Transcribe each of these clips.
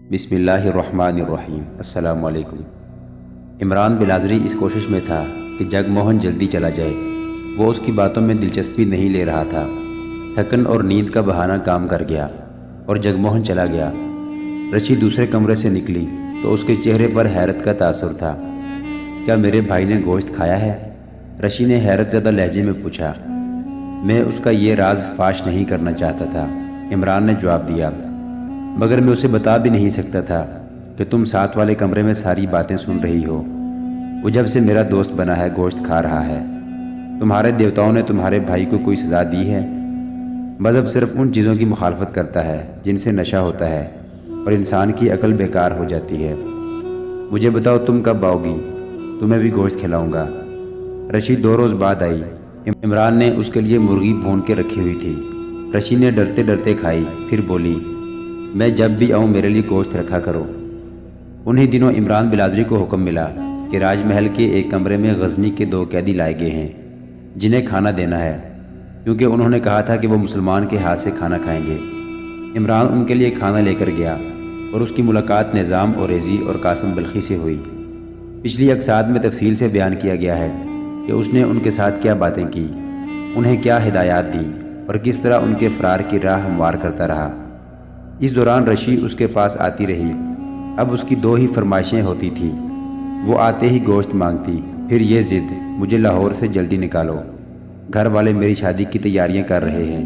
بسم اللہ الرحمن الرحیم۔ السلام علیکم۔ عمران بلازری اس کوشش میں تھا کہ جگ موہن جلدی چلا جائے۔ وہ اس کی باتوں میں دلچسپی نہیں لے رہا تھا۔ تھکن اور نیند کا بہانہ کام کر گیا اور جگ موہن چلا گیا۔ رشی دوسرے کمرے سے نکلی تو اس کے چہرے پر حیرت کا تاثر تھا۔ کیا میرے بھائی نے گوشت کھایا ہے؟ رشی نے حیرت زدہ لہجے میں پوچھا۔ میں اس کا یہ راز فاش نہیں کرنا چاہتا تھا، عمران نے جواب دیا، مگر میں اسے بتا بھی نہیں سکتا تھا کہ تم ساتھ والے کمرے میں ساری باتیں سن رہی ہو۔ وہ جب سے میرا دوست بنا ہے گوشت کھا رہا ہے۔ تمہارے دیوتاؤں نے تمہارے بھائی کو کوئی سزا دی ہے؟ مذہب صرف ان چیزوں کی مخالفت کرتا ہے جن سے نشہ ہوتا ہے اور انسان کی عقل بیکار ہو جاتی ہے۔ مجھے بتاؤ تم کب آؤ گی؟ تمہیں بھی گوشت کھلاؤں گا۔ رشی 2 روز بعد آئی۔ عمران نے اس کے لیے مرغی بھون کے رکھی ہوئی تھی۔ رشی نے ڈرتے ڈرتے کھائی، پھر بولی، میں جب بھی آؤں میرے لیے گوشت رکھا کرو۔ انہی دنوں عمران بلازری کو حکم ملا کہ راج محل کے ایک کمرے میں غزنی کے 2 قیدی لائے گئے ہیں جنہیں کھانا دینا ہے، کیونکہ انہوں نے کہا تھا کہ وہ مسلمان کے ہاتھ سے کھانا کھائیں گے۔ عمران ان کے لیے کھانا لے کر گیا اور اس کی ملاقات نظام اوریزی اور قاسم بلخی سے ہوئی۔ پچھلی اقساط میں تفصیل سے بیان کیا گیا ہے کہ اس نے ان کے ساتھ کیا باتیں کی، انہیں کیا ہدایات دی اور کس طرح ان کے فرار کی راہ ہموار کرتا رہا۔ اس دوران رشی اس کے پاس آتی رہی۔ اب اس کی 2 ہی فرمائشیں ہوتی تھیں۔ وہ آتے ہی گوشت مانگتی، پھر یہ ضد، مجھے لاہور سے جلدی نکالو، گھر والے میری شادی کی تیاریاں کر رہے ہیں۔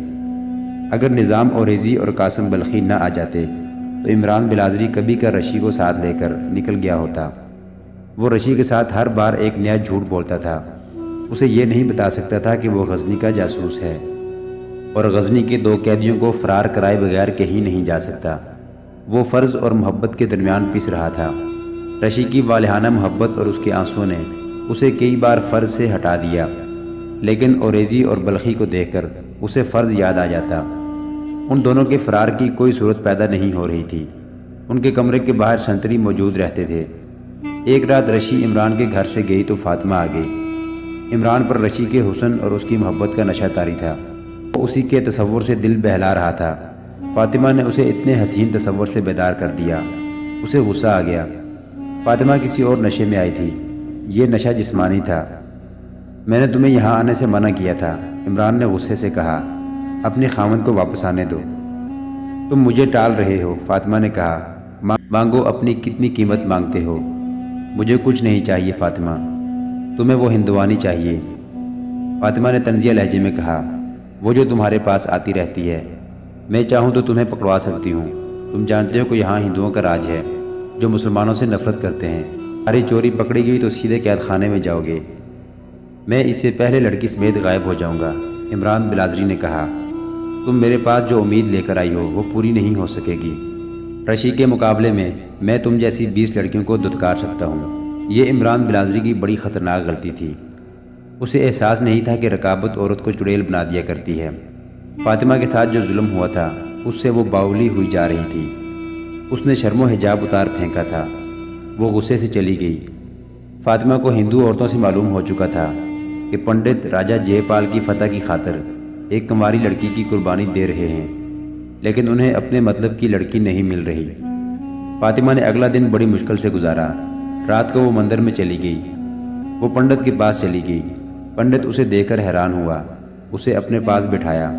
اگر نظام اوریزی اور قاسم بلخی نہ آ جاتے تو عمران بلازری کبھی کا رشی کو ساتھ لے کر نکل گیا ہوتا۔ وہ رشی کے ساتھ ہر بار ایک نیا جھوٹ بولتا تھا۔ اسے یہ نہیں بتا سکتا تھا کہ وہ غزنی کا جاسوس ہے اور غزنی کے 2 قیدیوں کو فرار کرائے بغیر کہیں نہیں جا سکتا۔ وہ فرض اور محبت کے درمیان پس رہا تھا۔ رشی کی والہانہ محبت اور اس کے آنسوؤں نے اسے کئی بار فرض سے ہٹا دیا، لیکن اوریزی اور بلخی کو دیکھ کر اسے فرض یاد آ جاتا۔ ان دونوں کے فرار کی کوئی صورت پیدا نہیں ہو رہی تھی۔ ان کے کمرے کے باہر سنتری موجود رہتے تھے۔ ایک رات رشی عمران کے گھر سے گئی تو فاطمہ آ گئی۔ عمران پر رشی کے حسن اور اس کی محبت کا نشہ طاری تھا۔ وہ اسی کے تصور سے دل بہلا رہا تھا۔ فاطمہ نے اسے اتنے حسین تصور سے بیدار کر دیا۔ اسے غصہ آ گیا۔ فاطمہ کسی اور نشے میں آئی تھی۔ یہ نشہ جسمانی تھا۔ میں نے تمہیں یہاں آنے سے منع کیا تھا، عمران نے غصے سے کہا۔ اپنے خاوند کو واپس آنے دو۔ تم مجھے ٹال رہے ہو، فاطمہ نے کہا۔ مانگو، اپنی کتنی قیمت مانگتے ہو؟ مجھے کچھ نہیں چاہیے فاطمہ، تمہیں وہ ہندوانی چاہیے۔ فاطمہ نے طنزیہ لہجے میں کہا، وہ جو تمہارے پاس آتی رہتی ہے، میں چاہوں تو تمہیں پکڑوا سکتی ہوں۔ تم جانتے ہو کہ یہاں ہندوؤں کا راج ہے جو مسلمانوں سے نفرت کرتے ہیں۔ تمہاری چوری پکڑی گئی تو سیدھے قید خانے میں جاؤ گے۔ میں اس سے پہلے لڑکی سمیت غائب ہو جاؤں گا، عمران بلازری نے کہا۔ تم میرے پاس جو امید لے کر آئی ہو وہ پوری نہیں ہو سکے گی۔ رشی کے مقابلے میں تم جیسی 20 لڑکیوں کو دھتکار سکتا ہوں۔ یہ عمران بلازری کی بڑی خطرناک غلطی تھی۔ اسے احساس نہیں تھا کہ رقابت عورت کو چڑیل بنا دیا کرتی ہے۔ فاطمہ کے ساتھ جو ظلم ہوا تھا اس سے وہ باولی ہوئی جا رہی تھی۔ اس نے شرم و حجاب اتار پھینکا تھا۔ وہ غصے سے چلی گئی۔ فاطمہ کو ہندو عورتوں سے معلوم ہو چکا تھا کہ پنڈت راجہ جے پال کی فتح کی خاطر ایک کنواری لڑکی کی قربانی دے رہے ہیں، لیکن انہیں اپنے مطلب کی لڑکی نہیں مل رہی۔ فاطمہ نے اگلا دن بڑی مشکل سے گزارا۔ رات کو وہ مندر میں چلی گئی۔ وہ پنڈت کے پاس چلی گئی۔ پنڈت اسے دیکھ کر حیران ہوا۔ اسے اپنے پاس بٹھایا۔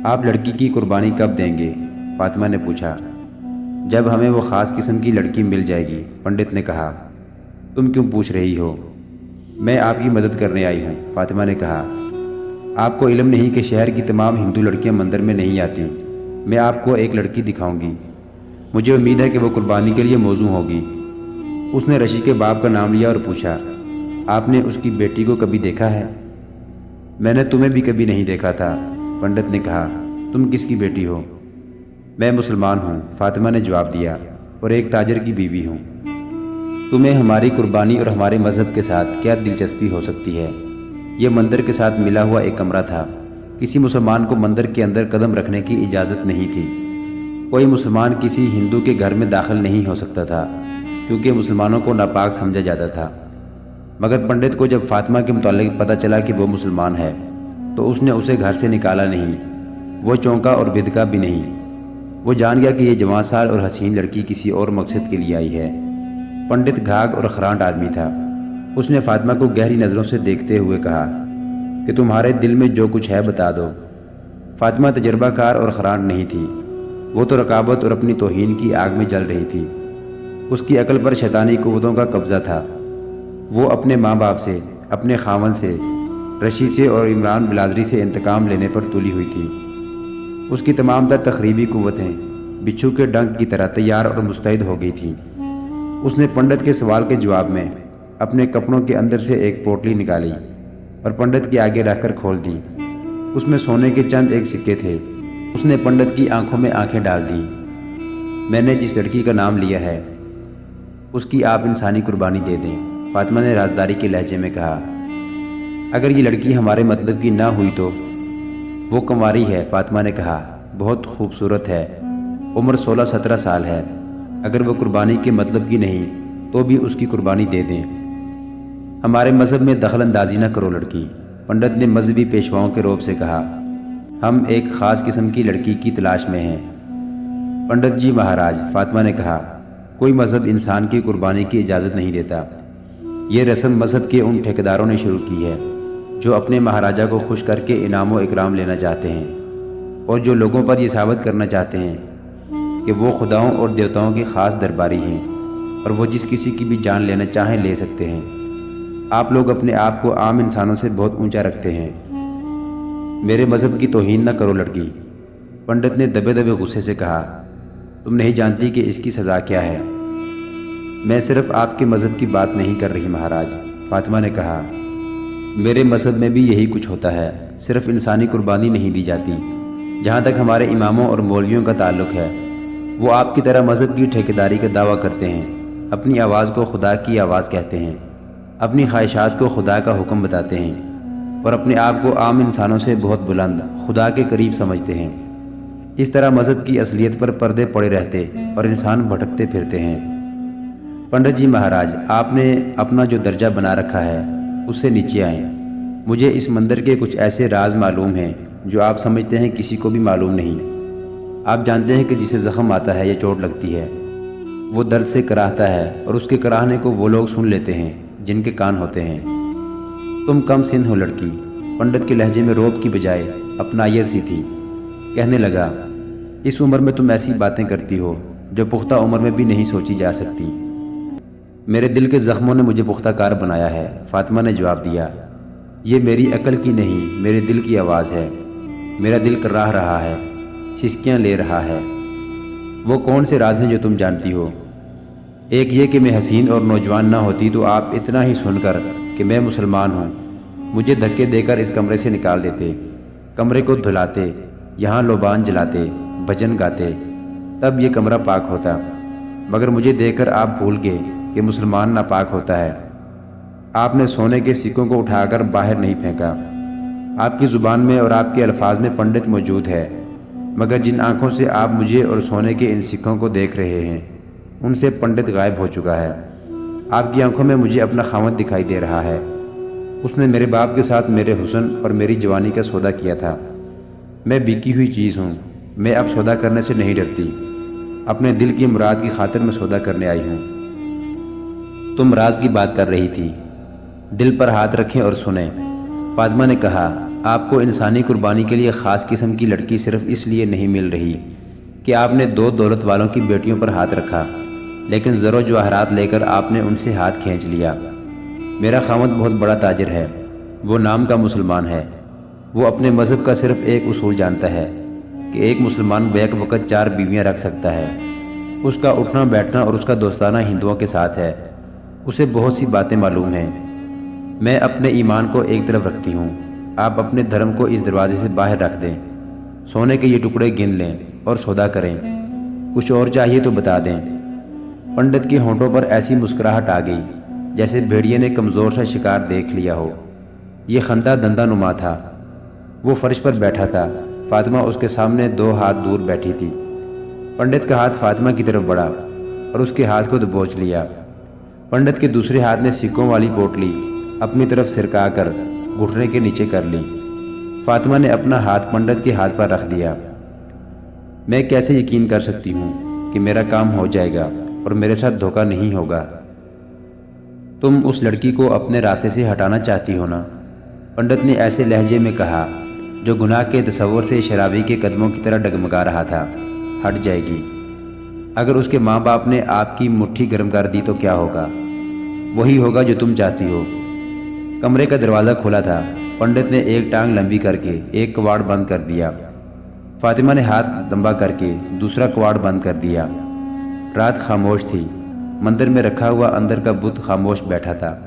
آپ لڑکی کی قربانی کب دیں گے؟ فاطمہ نے پوچھا۔ جب ہمیں وہ خاص قسم کی لڑکی مل جائے گی، پنڈت نے کہا۔ تم کیوں پوچھ رہی ہو؟ میں آپ کی مدد کرنے آئی ہوں، فاطمہ نے کہا۔ آپ کو علم نہیں کہ شہر کی تمام ہندو لڑکیاں مندر میں نہیں آتی۔ میں آپ کو ایک لڑکی دکھاؤں گی۔ مجھے امید ہے کہ وہ قربانی کے لیے موزوں ہوگی۔ اس نے رشی کے باپ کا نام لیا اور پوچھا، آپ نے اس کی بیٹی کو کبھی دیکھا ہے؟ میں نے تمہیں بھی کبھی نہیں دیکھا تھا، پنڈت نے کہا۔ تم کس کی بیٹی ہو؟ میں مسلمان ہوں، فاطمہ نے جواب دیا، اور ایک تاجر کی بیوی ہوں۔ تمہیں ہماری قربانی اور ہمارے مذہب کے ساتھ کیا دلچسپی ہو سکتی ہے؟ یہ مندر کے ساتھ ملا ہوا ایک کمرہ تھا۔ کسی مسلمان کو مندر کے اندر قدم رکھنے کی اجازت نہیں تھی۔ کوئی مسلمان کسی ہندو کے گھر میں داخل نہیں ہو سکتا تھا، کیونکہ مسلمانوں کو ناپاک سمجھا جاتا تھا۔ مگر پنڈت کو جب فاطمہ کے متعلق پتہ چلا کہ وہ مسلمان ہے تو اس نے اسے گھر سے نکالا نہیں۔ وہ چونکا اور بدکا بھی نہیں۔ وہ جان گیا کہ یہ جوان سال اور حسین لڑکی کسی اور مقصد کے لیے آئی ہے۔ پنڈت گھاگ اور خرانٹ آدمی تھا۔ اس نے فاطمہ کو گہری نظروں سے دیکھتے ہوئے کہا کہ تمہارے دل میں جو کچھ ہے بتا دو۔ فاطمہ تجربہ کار اور خرانٹ نہیں تھی، وہ تو رقابت اور اپنی توہین کی آگ میں جل رہی تھی۔ اس کی عقل پر شیطانی قوتوں کا قبضہ تھا۔ وہ اپنے ماں باپ سے، اپنے خاوند سے، رشید سے اور عمران بلادری سے انتقام لینے پر تلی ہوئی تھی۔ اس کی تمام تر تخریبی قوتیں بچھو کے ڈنک کی طرح تیار اور مستعد ہو گئی تھیں۔ اس نے پنڈت کے سوال کے جواب میں اپنے کپڑوں کے اندر سے ایک پوٹلی نکالی اور پنڈت کے آگے رکھ کر کھول دی۔ اس میں سونے کے چند ایک سکے تھے۔ اس نے پنڈت کی آنکھوں میں آنکھیں ڈال دیں۔ میں نے جس لڑکی کا نام لیا ہے اس کی آپ انسانی قربانی دے دیں، فاطمہ نے رازداری کے لہجے میں کہا۔ اگر یہ لڑکی ہمارے مطلب کی نہ ہوئی تو؟ وہ کنواری ہے، فاطمہ نے کہا، بہت خوبصورت ہے، عمر 16-17 سال ہے۔ اگر وہ قربانی کے مطلب کی نہیں تو بھی اس کی قربانی دے دیں۔ ہمارے مذہب میں دخل اندازی نہ کرو لڑکی، پنڈت نے مذہبی پیشواؤں کے روب سے کہا۔ ہم ایک خاص قسم کی لڑکی کی تلاش میں ہیں۔ پنڈت جی مہاراج، فاطمہ نے کہا، کوئی مذہب انسان کی قربانی کی اجازت نہیں دیتا۔ یہ رسم مذہب کے ان ٹھیکیداروں نے شروع کی ہے جو اپنے مہاراجہ کو خوش کر کے انعام و اکرام لینا چاہتے ہیں، اور جو لوگوں پر یہ ثابت کرنا چاہتے ہیں کہ وہ خداؤں اور دیوتاؤں کے خاص درباری ہیں اور وہ جس کسی کی بھی جان لینا چاہیں لے سکتے ہیں۔ آپ لوگ اپنے آپ کو عام انسانوں سے بہت اونچا رکھتے ہیں۔ میرے مذہب کی توہین نہ کرو لڑکی، پنڈت نے دبے دبے غصے سے کہا۔ تم نہیں جانتی کہ اس کی سزا کیا ہے۔ میں صرف آپ کے مذہب کی بات نہیں کر رہی مہاراج، فاطمہ نے کہا۔ میرے مذہب میں بھی یہی کچھ ہوتا ہے، صرف انسانی قربانی نہیں دی جاتی۔ جہاں تک ہمارے اماموں اور مولویوں کا تعلق ہے، وہ آپ کی طرح مذہب کی ٹھیکیداری کا دعویٰ کرتے ہیں، اپنی آواز کو خدا کی آواز کہتے ہیں، اپنی خواہشات کو خدا کا حکم بتاتے ہیں، اور اپنے آپ کو عام انسانوں سے بہت بلند، خدا کے قریب سمجھتے ہیں۔ اس طرح مذہب کی اصلیت پر پردے پڑے رہتے اور انسان بھٹکتے پھرتے ہیں۔ پنڈت جی مہاراج، آپ نے اپنا جو درجہ بنا رکھا ہے اس سے نیچے آئیں۔ مجھے اس مندر کے کچھ ایسے راز معلوم ہیں جو آپ سمجھتے ہیں کسی کو بھی معلوم نہیں۔ آپ جانتے ہیں کہ جسے زخم آتا ہے یا چوٹ لگتی ہے وہ درد سے کراہتا ہے، اور اس کے کراہنے کو وہ لوگ سن لیتے ہیں جن کے کان ہوتے ہیں۔ تم کم سن ہو لڑکی، پنڈت کے لہجے میں روب کی بجائے اپنائیت سی تھی۔ کہنے لگا، اس عمر میں تم ایسی باتیں کرتی ہو جو پختہ عمر میں بھی نہیں سوچی جا سکتی۔ میرے دل کے زخموں نے مجھے پختہ کار بنایا ہے، فاطمہ نے جواب دیا۔ یہ میری عقل کی نہیں، میرے دل کی آواز ہے۔ میرا دل کراہ رہا ہے، سسکیاں لے رہا ہے۔ وہ کون سے راز ہیں جو تم جانتی ہو؟ ایک یہ کہ میں حسین اور نوجوان نہ ہوتی تو آپ اتنا ہی سن کر کہ میں مسلمان ہوں مجھے دھکے دے کر اس کمرے سے نکال دیتے، کمرے کو دھلاتے، یہاں لوبان جلاتے، بھجن گاتے، تب یہ کمرہ پاک ہوتا۔ مگر مجھے دیکھ کر آپ بھول گئے کہ مسلمان ناپاک ہوتا ہے۔ آپ نے سونے کے سکوں کو اٹھا کر باہر نہیں پھینکا۔ آپ کی زبان میں اور آپ کے الفاظ میں پنڈت موجود ہے، مگر جن آنکھوں سے آپ مجھے اور سونے کے ان سکوں کو دیکھ رہے ہیں ان سے پنڈت غائب ہو چکا ہے۔ آپ کی آنکھوں میں مجھے اپنا خاوند دکھائی دے رہا ہے۔ اس نے میرے باپ کے ساتھ میرے حسن اور میری جوانی کا سودا کیا تھا۔ میں بکی ہوئی چیز ہوں، میں اب سودا کرنے سے نہیں ڈرتی۔ اپنے دل کی مراد کی خاطر میں سودا کرنے آئی ہوں۔ تم راز کی بات کر رہی تھی، دل پر ہاتھ رکھیں اور سنیں۔ فاطمہ نے کہا، آپ کو انسانی قربانی کے لیے خاص قسم کی لڑکی صرف اس لیے نہیں مل رہی کہ آپ نے دو دولت والوں کی بیٹیوں پر ہاتھ رکھا، لیکن زر و جواہرات لے کر آپ نے ان سے ہاتھ کھینچ لیا۔ میرا خاوند بہت بڑا تاجر ہے، وہ نام کا مسلمان ہے۔ وہ اپنے مذہب کا صرف ایک اصول جانتا ہے کہ ایک مسلمان بیک وقت 4 بیویاں رکھ سکتا ہے۔ اس کا اٹھنا بیٹھنا اور اس کا دوستانہ ہندوؤں کے ساتھ ہے۔ اسے بہت سی باتیں معلوم ہیں۔ میں اپنے ایمان کو ایک طرف رکھتی ہوں، آپ اپنے دھرم کو اس دروازے سے باہر رکھ دیں، سونے کے یہ ٹکڑے گن لیں اور سودا کریں۔ کچھ اور چاہیے تو بتا دیں۔ پنڈت کے ہونٹوں پر ایسی مسکراہٹ آ گئی جیسے بھیڑیے نے کمزور سا شکار دیکھ لیا ہو۔ یہ خندہ دندہ نما تھا۔ وہ فرش پر بیٹھا تھا، فاطمہ اس کے سامنے 2 ہاتھ دور بیٹھی تھی۔ پنڈت کا ہاتھ فاطمہ کی طرف بڑھا اور اس کے ہاتھ کو دبوچ لیا۔ پنڈت کے دوسرے ہاتھ نے سکوں والی پوٹلی اپنی طرف سرکا کر گھٹنے کے نیچے کر لی۔ فاطمہ نے اپنا ہاتھ پنڈت کے ہاتھ پر رکھ دیا۔ میں کیسے یقین کر سکتی ہوں کہ میرا کام ہو جائے گا اور میرے ساتھ دھوکہ نہیں ہوگا؟ تم اس لڑکی کو اپنے راستے سے ہٹانا چاہتی ہو نا؟ پنڈت نے ایسے لہجے میں کہا جو گناہ کے تصور سے شرابی کے قدموں کی طرح ڈگمگا رہا تھا۔ ہٹ جائے گی؟ اگر اس کے ماں باپ نے آپ کی مٹھی گرم کر دی تو کیا ہوگا؟ وہی ہوگا جو تم چاہتی ہو۔ کمرے کا دروازہ کھلا تھا۔ پنڈت نے ایک ٹانگ لمبی کر کے ایک کواڑ بند کر دیا۔ فاطمہ نے ہاتھ لمبا کر کے دوسرا کواڑ بند کر دیا۔ رات خاموش تھی۔ مندر میں رکھا ہوا اندر کا بت خاموش بیٹھا تھا۔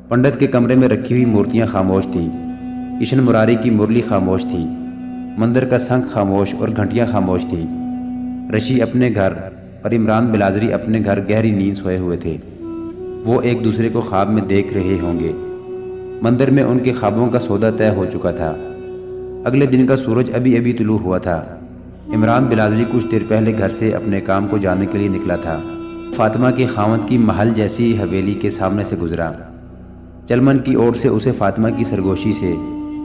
پنڈت کے کمرے میں رکھی ہوئی مورتیاں خاموش تھیں۔ کشن مراری کی مرلی خاموش تھی۔ مندر کا سنکھ خاموش اور گھنٹیاں خاموش تھیں۔ رشی اپنے گھر اور عمران بلادری اپنے گھر گہری نیند سوئے ہوئے تھے۔ وہ ایک دوسرے کو خواب میں دیکھ رہے ہوں گے۔ مندر میں ان کے خوابوں کا سودا طے ہو چکا تھا۔ اگلے دن کا سورج ابھی طلوع ہوا تھا۔ عمران بلادری کچھ دیر پہلے گھر سے اپنے کام کو جانے کے لیے نکلا تھا۔ فاطمہ کے خاوند کی محل جیسی حویلی کے سامنے سے گزرا۔ چلمن کی اوٹ سے اسے فاطمہ کی سرگوشی سے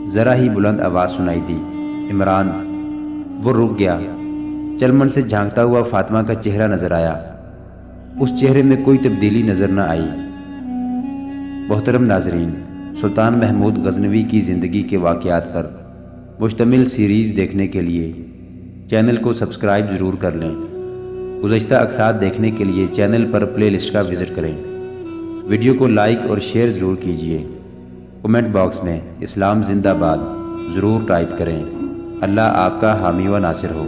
ذرا ہی بلند آواز سنائی دی، عمران۔ وہ رک گیا۔ چلمن سے جھانکتا ہوا فاطمہ کا چہرہ نظر آیا۔ اس چہرے میں کوئی تبدیلی نظر نہ آئی۔ محترم ناظرین، سلطان محمود غزنوی کی زندگی کے واقعات پر مشتمل سیریز دیکھنے کے لیے چینل کو سبسکرائب ضرور کر لیں۔ گزشتہ اقساط دیکھنے کے لیے چینل پر پلے لسٹ کا وزٹ کریں۔ ویڈیو کو لائک اور شیئر ضرور کیجیے۔ کمنٹ باکس میں اسلام زندہ باد ضرور ٹائپ کریں۔ اللہ آپ کا حامی و ناصر ہو۔